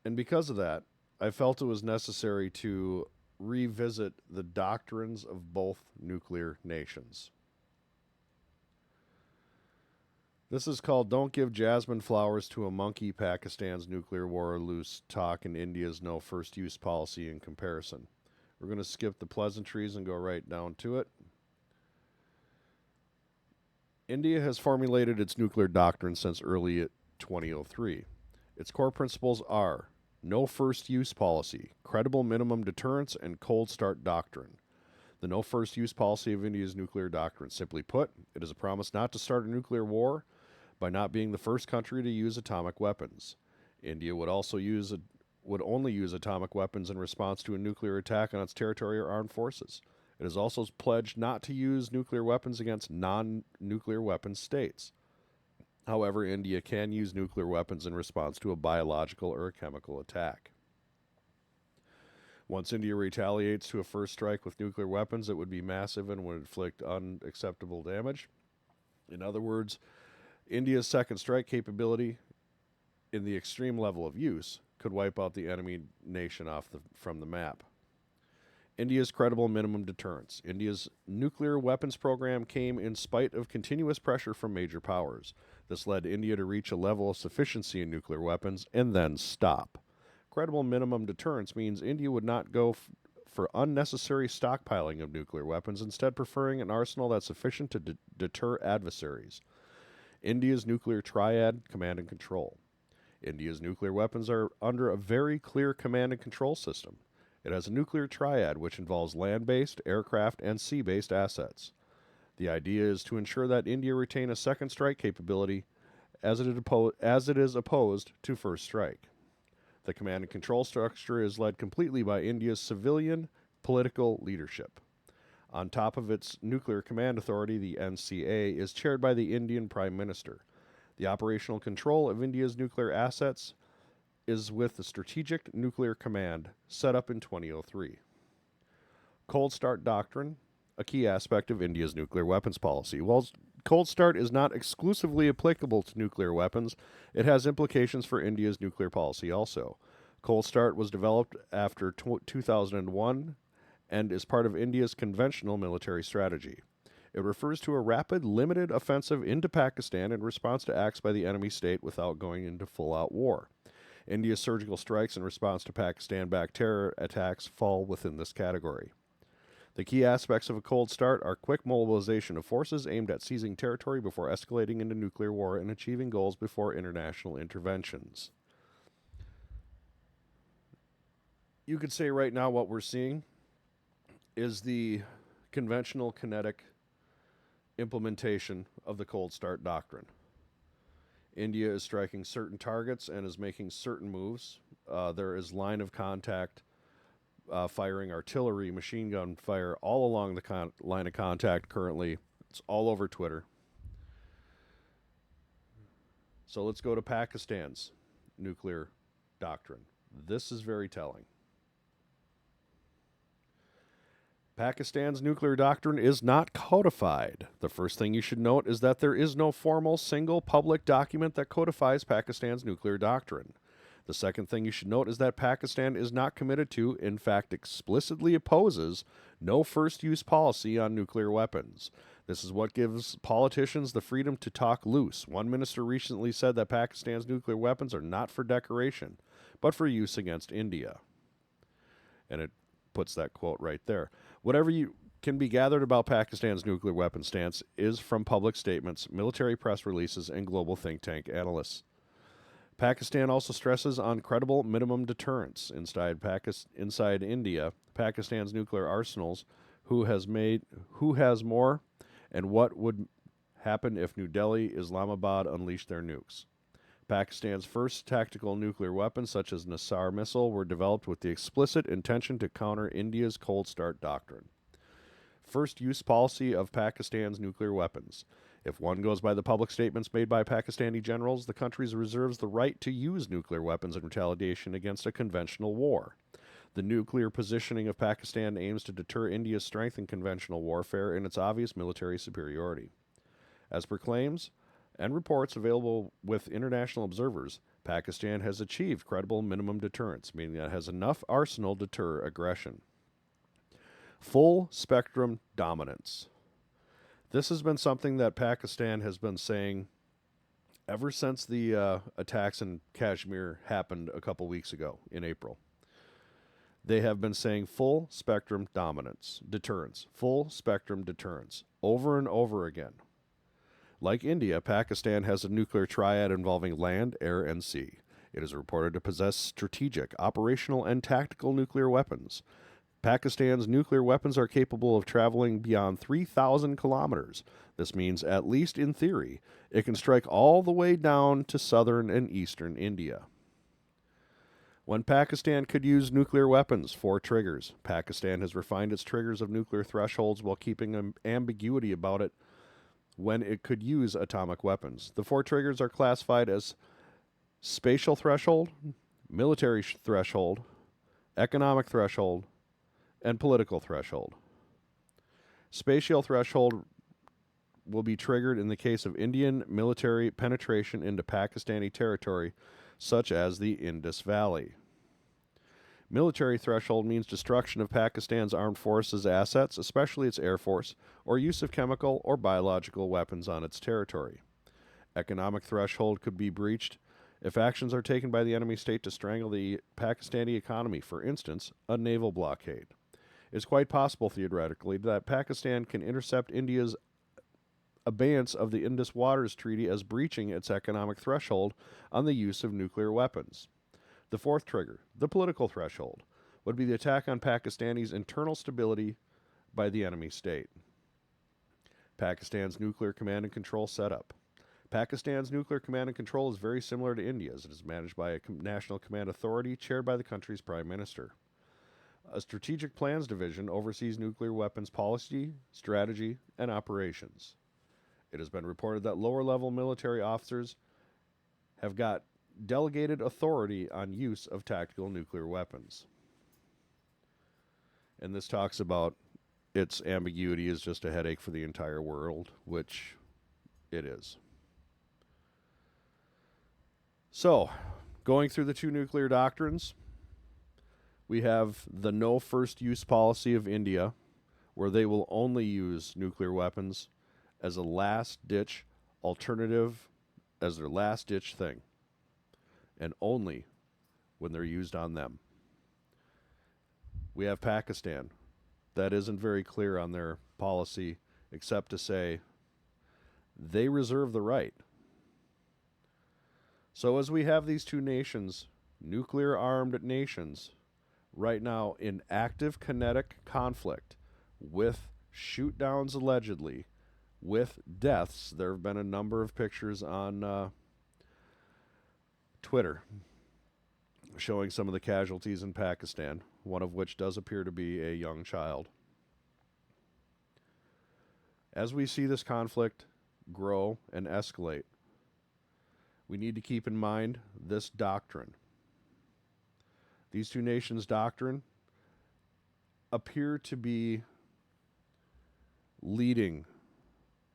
And because of that, I felt it was necessary to revisit the doctrines of both nuclear nations. This is called Don't Give Jasmine Flowers to a Monkey, Pakistan's Nuclear War Loose Talk, and India's No First Use Policy in Comparison. We're going to skip the pleasantries and go right down to it. India has formulated its nuclear doctrine since early 2003. Its core principles are no first use policy, credible minimum deterrence, and cold start doctrine. The no first use policy of India's nuclear doctrine. Simply put, it is a promise not to start a nuclear war by not being the first country to use atomic weapons. India would only use atomic weapons in response to a nuclear attack on its territory or armed forces. It has also pledged not to use nuclear weapons against non-nuclear weapon states. However, India can use nuclear weapons in response to a biological or a chemical attack. Once India retaliates to a first strike with nuclear weapons, it would be massive and would inflict unacceptable damage. In other words, India's second strike capability in the extreme level of use could wipe out the enemy nation from the map. India's credible minimum deterrence. India's nuclear weapons program came in spite of continuous pressure from major powers. This led India to reach a level of sufficiency in nuclear weapons and then stop. Credible minimum deterrence means India would not go for unnecessary stockpiling of nuclear weapons, instead preferring an arsenal that's sufficient to deter adversaries. India's nuclear triad, command and control. India's nuclear weapons are under a very clear command and control system. It has a nuclear triad which involves land-based, aircraft, and sea-based assets. The idea is to ensure that India retain a second strike capability as it is opposed to first strike. The command and control structure is led completely by India's civilian political leadership. On top of its nuclear command authority, the NCA is chaired by the Indian Prime Minister. The operational control of India's nuclear assets is with the Strategic Nuclear Command, set up in 2003. Cold Start Doctrine, a key aspect of India's nuclear weapons policy. While Cold Start is not exclusively applicable to nuclear weapons, it has implications for India's nuclear policy also. Cold Start was developed after 2001 and is part of India's conventional military strategy. It refers to a rapid, limited offensive into Pakistan in response to acts by the enemy state without going into full-out war. India's surgical strikes in response to Pakistan-backed terror attacks fall within this category. The key aspects of a cold start are quick mobilization of forces aimed at seizing territory before escalating into nuclear war and achieving goals before international interventions. You could say right now what we're seeing is the conventional kinetic implementation of the cold start doctrine. India is striking certain targets and is making certain moves. There is line of contact firing artillery, machine gun fire all along the line of contact currently. It's all over Twitter. So let's go to Pakistan's nuclear doctrine. This is very telling. Pakistan's nuclear doctrine is not codified. The first thing you should note is that there is no formal single public document that codifies Pakistan's nuclear doctrine. The second thing you should note is that Pakistan is not committed to, in fact explicitly opposes, no first-use policy on nuclear weapons. This is what gives politicians the freedom to talk loose. One minister recently said that Pakistan's nuclear weapons are not for decoration, but for use against India. And it puts that quote right there. Whatever you can be gathered about Pakistan's nuclear weapon stance is from public statements, military press releases, and global think tank analysts. Pakistan also stresses on credible minimum deterrence inside India. Pakistan's nuclear arsenals, who has more, and what would happen if New Delhi, Islamabad unleashed their nukes. Pakistan's first tactical nuclear weapons, such as Nassar missile, were developed with the explicit intention to counter India's cold start doctrine. First use policy of Pakistan's nuclear weapons. If one goes by the public statements made by Pakistani generals, the country reserves the right to use nuclear weapons in retaliation against a conventional war. The nuclear positioning of Pakistan aims to deter India's strength in conventional warfare and its obvious military superiority. As per claims and reports available with international observers, Pakistan has achieved credible minimum deterrence, meaning that it has enough arsenal to deter aggression. Full spectrum dominance. This has been something that Pakistan has been saying ever since the attacks in Kashmir happened a couple weeks ago in April. They have been saying full spectrum dominance, deterrence, full spectrum deterrence, over and over again. Like India, Pakistan has a nuclear triad involving land, air, and sea. It is reported to possess strategic, operational, and tactical nuclear weapons. Pakistan's nuclear weapons are capable of traveling beyond 3,000 kilometers. This means, at least in theory, it can strike all the way down to southern and eastern India. When Pakistan could use nuclear weapons, 4 triggers. Pakistan has refined its triggers of nuclear thresholds while keeping an ambiguity about it when it could use atomic weapons. The 4 triggers are classified as spatial threshold, military threshold, economic threshold, and political threshold. Spatial threshold will be triggered in the case of Indian military penetration into Pakistani territory, such as the Indus Valley. Military threshold means destruction of Pakistan's armed forces' assets, especially its air force, or use of chemical or biological weapons on its territory. Economic threshold could be breached if actions are taken by the enemy state to strangle the Pakistani economy, for instance, a naval blockade. It's quite possible, theoretically, that Pakistan can intercept India's abeyance of the Indus Waters Treaty as breaching its economic threshold on the use of nuclear weapons. The 4th trigger, the political threshold, would be the attack on Pakistani's internal stability by the enemy state. Pakistan's nuclear command and control setup. Pakistan's nuclear command and control is very similar to India's. It is managed by a national command authority chaired by the country's prime minister. A strategic plans division oversees nuclear weapons policy, strategy, and operations. It has been reported that lower-level military officers have got delegated authority on use of tactical nuclear weapons. And this talks about its ambiguity is just a headache for the entire world, which it is. So, going through the 2 nuclear doctrines, we have the no first use policy of India, where they will only use nuclear weapons as a last-ditch alternative, as their last-ditch thing, and only when they're used on them. We have Pakistan. That isn't very clear on their policy, except to say they reserve the right. So as we have these 2 nations, nuclear-armed nations, right now in active kinetic conflict with shoot-downs allegedly, with deaths. There have been a number of pictures on Twitter showing some of the casualties in Pakistan, one of which does appear to be a young child. As we see this conflict grow and escalate, we need to keep in mind this doctrine. These 2 nations' doctrine appear to be leading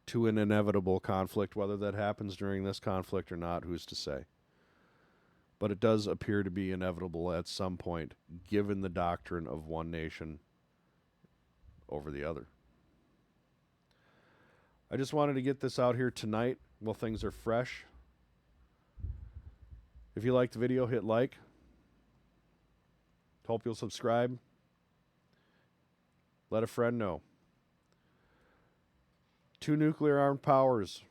to an inevitable conflict. Whether that happens during this conflict or not, who's to say? But it does appear to be inevitable at some point, given the doctrine of one nation over the other. I just wanted to get this out here tonight while things are fresh. If you liked the video, hit like. Hope you'll subscribe. Let a friend know. 2 nuclear-armed powers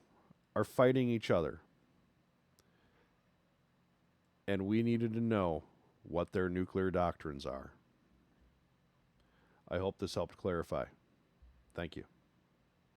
are fighting each other. And we needed to know what their nuclear doctrines are. I hope this helped clarify. Thank you.